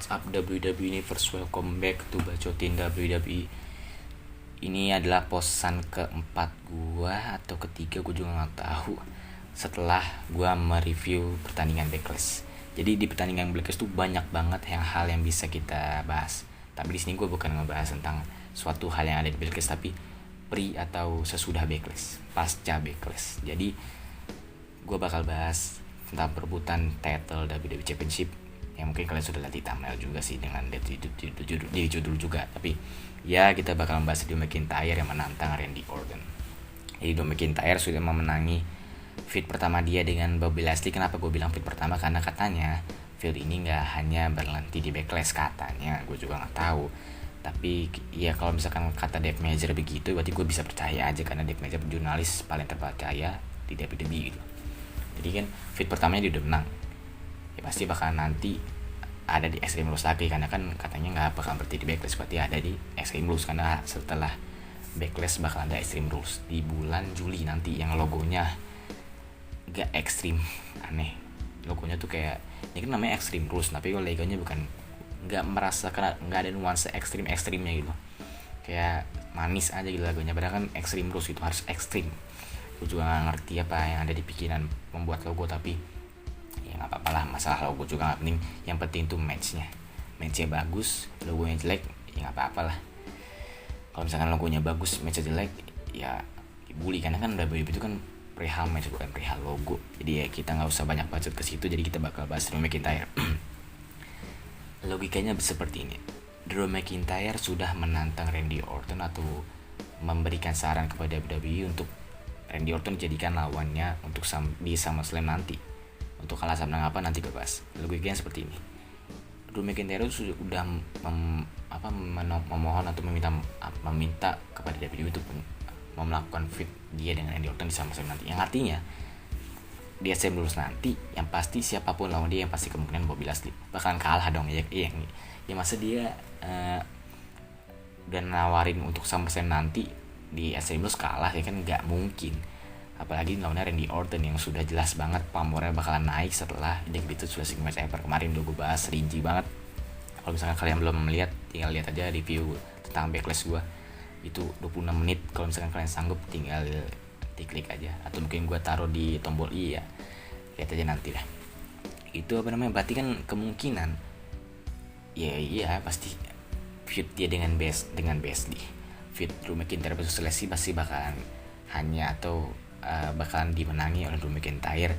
What's up WWE Universe, welcome back to Bacotin WWE. Ini adalah posan keempat gua atau ketiga, gua juga nggak tahu, setelah gua mereview pertandingan Backlash. Jadi di pertandingan Backlash tuh banyak banget hal yang bisa kita bahas. Tapi di sini gua bukan ngebahas tentang suatu hal yang ada di Backlash, tapi pre atau sesudah Backlash, pasca Backlash. Jadi gua bakal bahas tentang perebutan title WWE Championship yang mungkin kalian sudah lihat di thumbnail juga sih, dengan di judul juga. Tapi ya, kita bakal membahas Drew McIntyre yang menantang Randy Orton. Jadi Drew McIntyre sudah memenangi feud pertama dia dengan Bobby Lashley. Kenapa gue bilang feud pertama? Karena katanya feud ini gak hanya berhenti di Backlash, katanya. Gue juga gak tahu. Tapi ya kalau misalkan kata Dave Major begitu, berarti gue bisa percaya aja, karena Dave Major jurnalis paling terpercaya di WWE gitu. Jadi kan feud pertamanya dia udah menang, ya pasti bakal nanti ada di Extreme Rules lagi, karena kan katanya nggak bakal berhenti di Backlash, berarti ada di Extreme Rules, karena setelah Backlash bakal ada Extreme Rules di bulan Juli nanti, yang logonya gak ekstrim, aneh. Logonya tuh kayak, ini kan namanya Extreme Rules, tapi kalau logonya bukan, nggak merasa, karena nggak ada nuansa ekstrimnya gitu, kayak manis aja gitu logonya, padahal kan Extreme Rules itu harus ekstrim. Gue juga nggak ngerti apa yang ada di pikiran membuat logo, tapi ya nggak apa-apa lah, masalah logo juga nggak penting, yang penting tuh matchnya bagus, logonya jelek ya nggak apa-apa lah. Kalau misalkan logonya bagus, matchnya jelek, ya dibully, karena kan WWE itu kan perihal match bukan perihal logo. Jadi ya kita nggak usah banyak bacot ke situ. Jadi kita bakal bahas Drew McIntyre. Logikanya seperti ini: Drew McIntyre sudah menantang Randy Orton atau memberikan saran kepada WWE untuk Randy Orton dijadikan lawannya untuk di SummerSlam nanti. Untuk alasan apa nanti gue bahas. Logikanya seperti ini: Drew McIntyre itu sudah memohon atau meminta kepada WWE untuk melakukan feud dia dengan Randy Orton di SummerSlam nanti. Yang artinya di Extreme Rules nanti, yang pasti siapapun lawan dia, yang pasti kemungkinan Bobby Lashley bakalan kalah dong ya. Ya masa dia udah nawarin untuk SummerSlam nanti di Extreme Rules kalah, ya kan nggak mungkin. Apalagi lawannya Randy Orton yang sudah jelas banget pamornya bakalan naik setelah dia gitu Wrestling Match Ever kemarin udah gue bahas rinci banget. Kalau misalkan kalian belum melihat, tinggal lihat aja review tentang Backlash gue, itu 26 menit. Kalau misalkan kalian sanggup, tinggal diklik aja, atau mungkin gue taruh di tombol i ya, lihat aja nanti lah. Itu berarti kan kemungkinan ya pasti feud dia dengan Lashley, feud Drew McIntyre versus Lashley pasti bakalan bakalan dimenangi oleh Drew McIntyre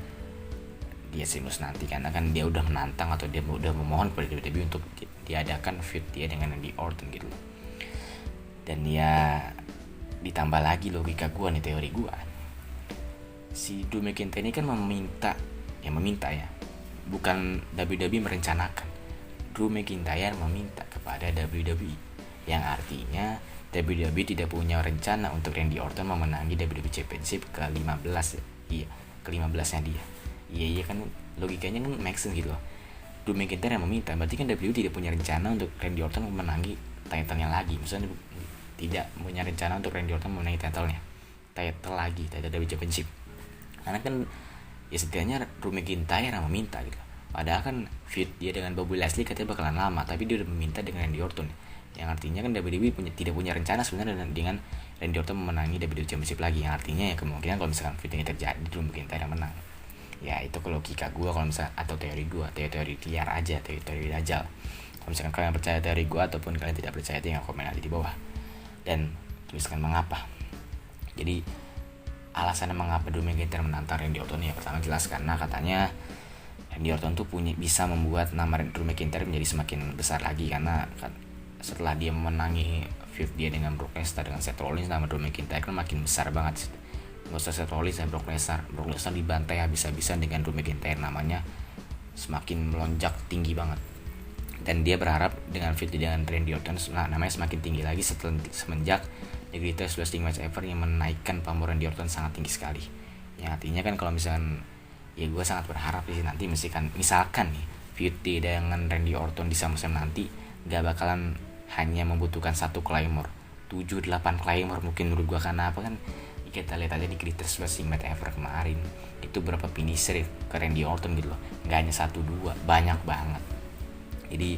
di Extreme Rules nanti, karena kan dia udah menantang atau dia udah memohon kepada WWE untuk diadakan feud dia dengan Randy Orton gitu loh. Dan ya ditambah lagi logika gue nih, teori gue, si Drew McIntyre ini kan meminta ya, bukan WWE merencanakan. Drew McIntyre meminta kepada WWE, yang artinya WWE tidak punya rencana untuk Randy Orton memenangi WWE Championship ke-15. Iya, ke-15-nya dia. Iya kan, logikanya kan make sense gitu loh. Drew McIntyre yang meminta, berarti kan WWE tidak punya rencana untuk Randy Orton memenangi title-nya lagi. Maksudnya tidak punya rencana untuk Randy Orton memenangi title WWE Championship. Karena kan ya setidaknya Drew McIntyre yang meminta gitu. Padahal kan feud dia dengan Bobby Lashley katanya bakalan lama, tapi dia udah meminta dengan Randy Orton. Yang artinya kan WWE tidak punya rencana sebenarnya dengan Randy Orton memenangi WWE Championship lagi. Yang artinya ya kemungkinan kalau misalkan feud ini terjadi, Drew McIntyre yang menang. Ya itu ke logika gue, kalau misalkan, atau teori gue, teori liar aja, teori dajal. Kalau misalkan kalian percaya teori gue ataupun kalian tidak percaya, tinggal komen aja di bawah dan tuliskan mengapa. Jadi alasannya mengapa Drew McIntyre menantang Randy Orton, ya pertama jelas karena katanya Randy Orton tuh bisa membuat nama Drew McIntyre menjadi semakin besar lagi, karena setelah dia memenangi feud dia dengan Brock Lesnar, dengan Seth Rollins, nama Drew McIntyre kan makin besar banget. Nggak usah Seth Rollins dan Brock Lesnar dibantai habis-habisan, dengan Drew McIntyre namanya semakin melonjak tinggi banget. Dan dia berharap dengan feud dengan Randy Orton namanya semakin tinggi lagi semenjak The Greatest Wrestling Match Ever yang menaikkan pamor Randy Orton sangat tinggi sekali. Yang artinya kan kalau misalkan, ya gue sangat berharap sih nanti misalkan nih feud dengan Randy Orton di SummerSlam nanti gak bakalan hanya membutuhkan 1 Claymore, 7-8 Claymore mungkin menurut gue. Karena apa kan, kita lihat aja di Greatest Wrestling Match Ever kemarin itu berapa finisher ke Randy Orton gitu loh, gak hanya 1-2, banyak banget. Jadi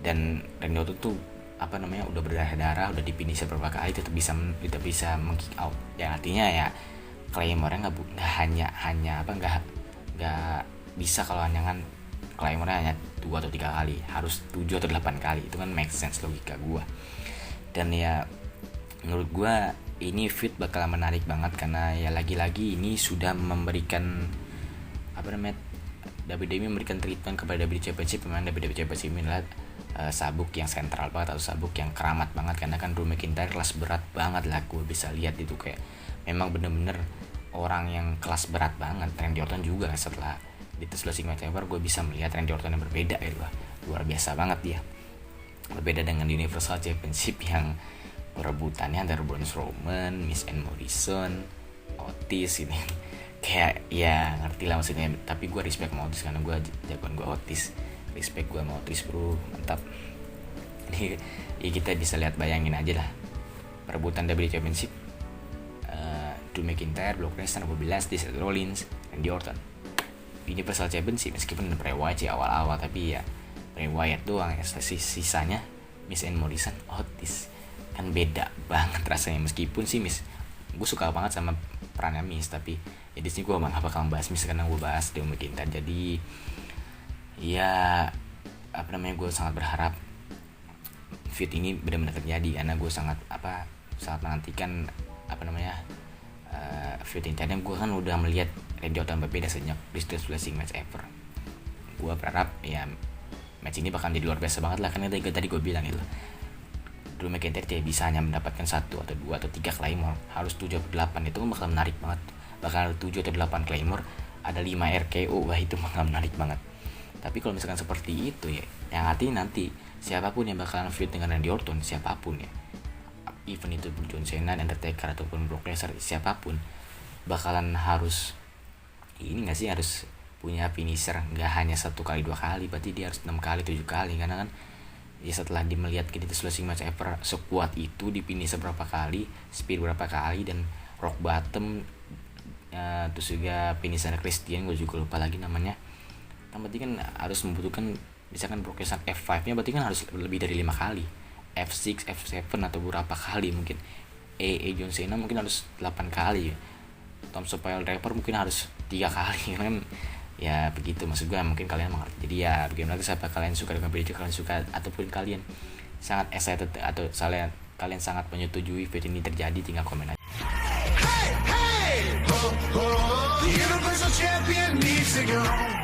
dan Randy Orton tuh udah berdarah-darah, udah di finish beberapa kali tetap bisa kick out. Yang artinya ya Claymore-nya nggak bisa kalau Claymore-nya hanya 2 atau 3 kali, harus 7 atau 8 kali. Itu kan make sense logika gua. Dan ya menurut gua ini feud bakal menarik banget karena ya lagi-lagi ini sudah memberikan WWE memberikan treatment kepada WWE Championship. Memang WWE Championship ini adalah sabuk yang sentral banget atau sabuk yang keramat banget, karena kan Drew McIntyre kelas berat banget lah, gue bisa lihat itu kayak memang bener-bener orang yang kelas berat banget. Randy Orton juga setelah di Wrestling Match Ever gue bisa melihat Randy Orton yang berbeda ya, luar biasa banget dia, berbeda dengan Universal Championship yang perebutannya antara Braun Strowman, Miz and Morrison, Otis ini kayak ya ngerti lah maksudnya. Tapi gue respect sama Otis karena gue jagoan gue Otis, respect gue sama Otis bro, mantap. Ini ya kita bisa lihat, bayangin aja lah perebutan WWE Championship, Drew McIntyre, Brock Lesnar, Bobby Lashley, Seth Rollins, Randy Orton. Universal Championship meskipun Bray Wyatt sih awal-awal, tapi ya Bray Wyatt doang ya, sisanya Miz and Morrison, Otis. Kan beda banget rasanya. Meskipun sih gue suka banget sama perannya Miz, tapi ya di sini gue malah bakal bahas Miz karena gue bahas Drew McIntyre. Jadi ya gue sangat berharap feud ini benar-benar terjadi karena gue sangat menantikan feud ini. Dan gue kan udah melihat Randy Orton berbeda sejak Greatest Wrestling Match Ever. Gue berharap ya match ini bakal jadi luar biasa banget lah, karena tadi gue bilang itu Drew McIntyre tidak bisa hanya mendapatkan 1 atau 2 atau 3 Claymore, harus 7 atau 8. Itu bakal menarik banget, bakal 7 atau 8 Claymore, ada 5 RKO, wah itu bakal menarik banget. Tapi kalau misalkan seperti itu ya, yang artinya nanti siapapun yang bakalan feud dengan Randy Orton, siapapun ya, even itu John Cena, Undertaker ataupun Brock Lesnar, siapapun bakalan harus harus punya finisher, nggak hanya 1 kali 2 kali, berarti dia harus 6 kali 7 kali, karena kan ya setelah dia melihat Greatest Wrestling Match Ever sekuat itu, di finisher berapa kali, speed berapa kali, dan rock bottom, terus juga finisher Christian, gue juga lupa lagi namanya. Berarti kan harus membutuhkan, misalkan Brock Lesnar F5 nya berarti kan harus lebih dari 5 kali, F6, F7 atau berapa kali mungkin. John Cena mungkin harus 8 kali ya. Tom Pile Driver mungkin harus 3 kali kan. Ya begitu maksud gue, mungkin kalian mengerti. Jadi ya bagaimana siapa kalian suka dengan video, kalian suka ataupun kalian sangat excited atau kalian sangat menyetujui video ini terjadi, tinggal komen aja. Hey, hey, oh, oh, the Universal Champion needs to go.